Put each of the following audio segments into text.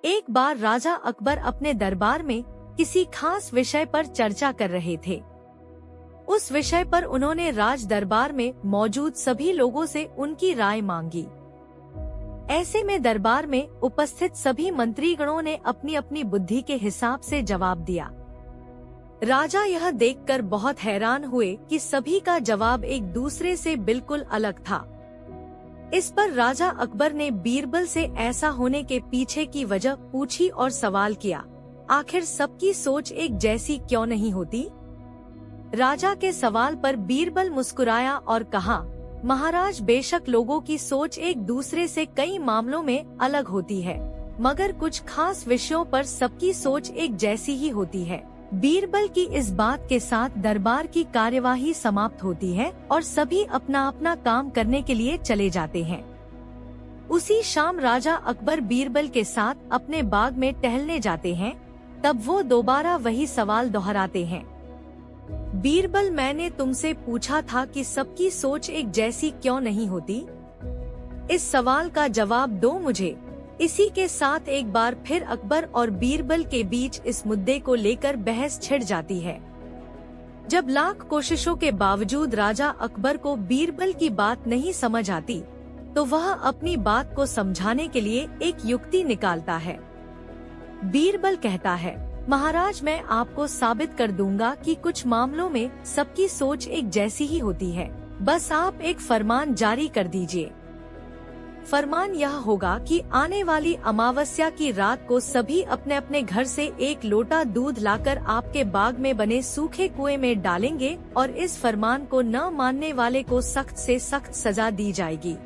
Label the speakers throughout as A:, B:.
A: एक बार राजा अकबर अपने दरबार में किसी खास विषय पर चर्चा कर रहे थे। उस विषय पर उन्होंने राज दरबार में मौजूद सभी लोगों से उनकी राय मांगी। ऐसे में दरबार में उपस्थित सभी मंत्रीगणों ने अपनी अपनी बुद्धि के हिसाब से जवाब दिया। राजा यह देखकर बहुत हैरान हुए कि सभी का जवाब एक दूसरे से बिल्कुल अलग था। इस पर राजा अकबर ने बीरबल से ऐसा होने के पीछे की वजह पूछी और सवाल किया, आखिर सबकी सोच एक जैसी क्यों नहीं होती? राजा के सवाल पर बीरबल मुस्कुराया और कहा, महाराज, बेशक लोगों की सोच एक दूसरे से कई मामलों में अलग होती है, मगर कुछ खास विषयों पर सबकी सोच एक जैसी ही होती है। बीरबल की इस बात के साथ दरबार की कार्यवाही समाप्त होती है और सभी अपना अपना काम करने के लिए चले जाते हैं। उसी शाम राजा अकबर बीरबल के साथ अपने बाग में टहलने जाते हैं। तब वो दोबारा वही सवाल दोहराते हैं, बीरबल, मैंने तुमसे पूछा था कि सबकी सोच एक जैसी क्यों नहीं होती? इस सवाल का जवाब दो मुझे। इसी के साथ एक बार फिर अकबर और बीरबल के बीच इस मुद्दे को लेकर बहस छिड़ जाती है। जब लाख कोशिशों के बावजूद राजा अकबर को बीरबल की बात नहीं समझ आती, तो वह अपनी बात को समझाने के लिए एक युक्ति निकालता है। बीरबल कहता है, महाराज, मैं आपको साबित कर दूंगा कि कुछ मामलों में सबकी सोच एक जैसी ही होती है। बस आप एक फरमान जारी कर दीजिए। फरमान यह होगा कि आने वाली अमावस्या की रात को सभी अपने अपने घर से एक लोटा दूध लाकर आपके बाग में बने सूखे कुएं में डालेंगे और इस फरमान को न मानने वाले को सख्त से सख्त सजा दी जाएगी।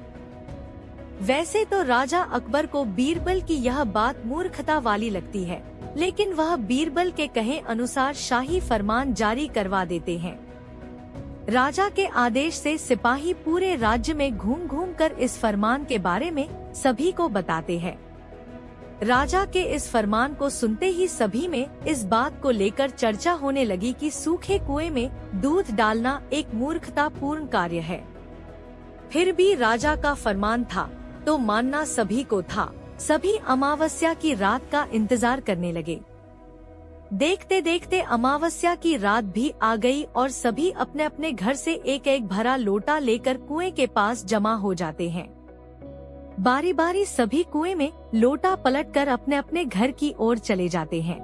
A: वैसे तो राजा अकबर को बीरबल की यह बात मूर्खता वाली लगती है, लेकिन वह बीरबल के कहे अनुसार शाही फरमान जारी करवा देते हैं। राजा के आदेश से सिपाही पूरे राज्य में घूम घूम कर इस फरमान के बारे में सभी को बताते हैं। राजा के इस फरमान को सुनते ही सभी में इस बात को लेकर चर्चा होने लगी कि सूखे कुएं में दूध डालना एक मूर्खतापूर्ण कार्य है। फिर भी राजा का फरमान था तो मानना सभी को था। सभी अमावस्या की रात का इंतजार करने लगे। देखते देखते अमावस्या की रात भी आ गई और सभी अपने अपने घर से एक एक भरा लोटा लेकर कुएं के पास जमा हो जाते हैं। बारी बारी सभी कुएं में लोटा पलटकर अपने अपने घर की ओर चले जाते हैं।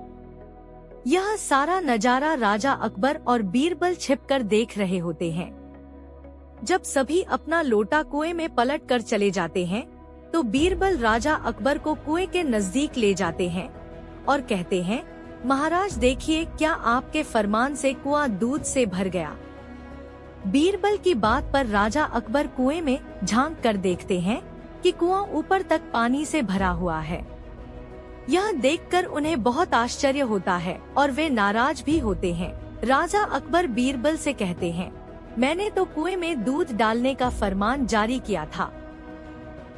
A: यह सारा नजारा राजा अकबर और बीरबल छिपकर देख रहे होते हैं। जब सभी अपना लोटा कुएं में पलट कर चले जाते हैं, तो बीरबल राजा अकबर को कुएं के नजदीक ले जाते हैं और कहते हैं, महाराज देखिए, क्या आपके फरमान से कुआं दूध से भर गया? बीरबल की बात पर राजा अकबर कुएं में झांक कर देखते हैं कि कुआं ऊपर तक पानी से भरा हुआ है। यह देखकर उन्हें बहुत आश्चर्य होता है और वे नाराज भी होते हैं। राजा अकबर बीरबल से कहते हैं, मैंने तो कुएं में दूध डालने का फरमान जारी किया था,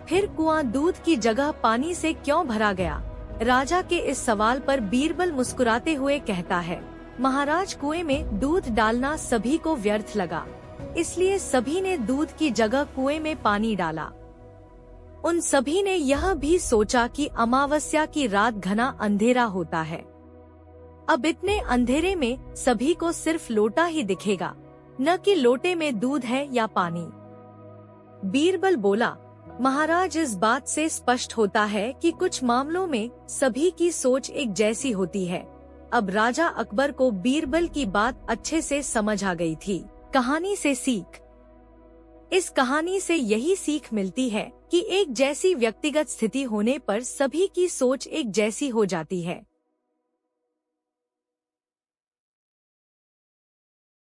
A: फिर कुआं दूध की जगह पानी से क्यों भरा गया? राजा के इस सवाल पर बीरबल मुस्कुराते हुए कहता है, महाराज, कुएं में दूध डालना सभी को व्यर्थ लगा, इसलिए सभी ने दूध की जगह कुएं में पानी डाला। उन सभी ने यह भी सोचा कि अमावस्या की रात घना अंधेरा होता है। अब इतने अंधेरे में सभी को सिर्फ लोटा ही दिखेगा, न कि लोटे में दूध है या पानी। बीरबल बोला, महाराज, इस बात से स्पष्ट होता है कि कुछ मामलों में सभी की सोच एक जैसी होती है। अब राजा अकबर को बीरबल की बात अच्छे से समझ आ गई थी। कहानी से सीख। इस कहानी से यही सीख मिलती है कि एक जैसी व्यक्तिगत स्थिति होने पर सभी की सोच एक जैसी हो जाती है।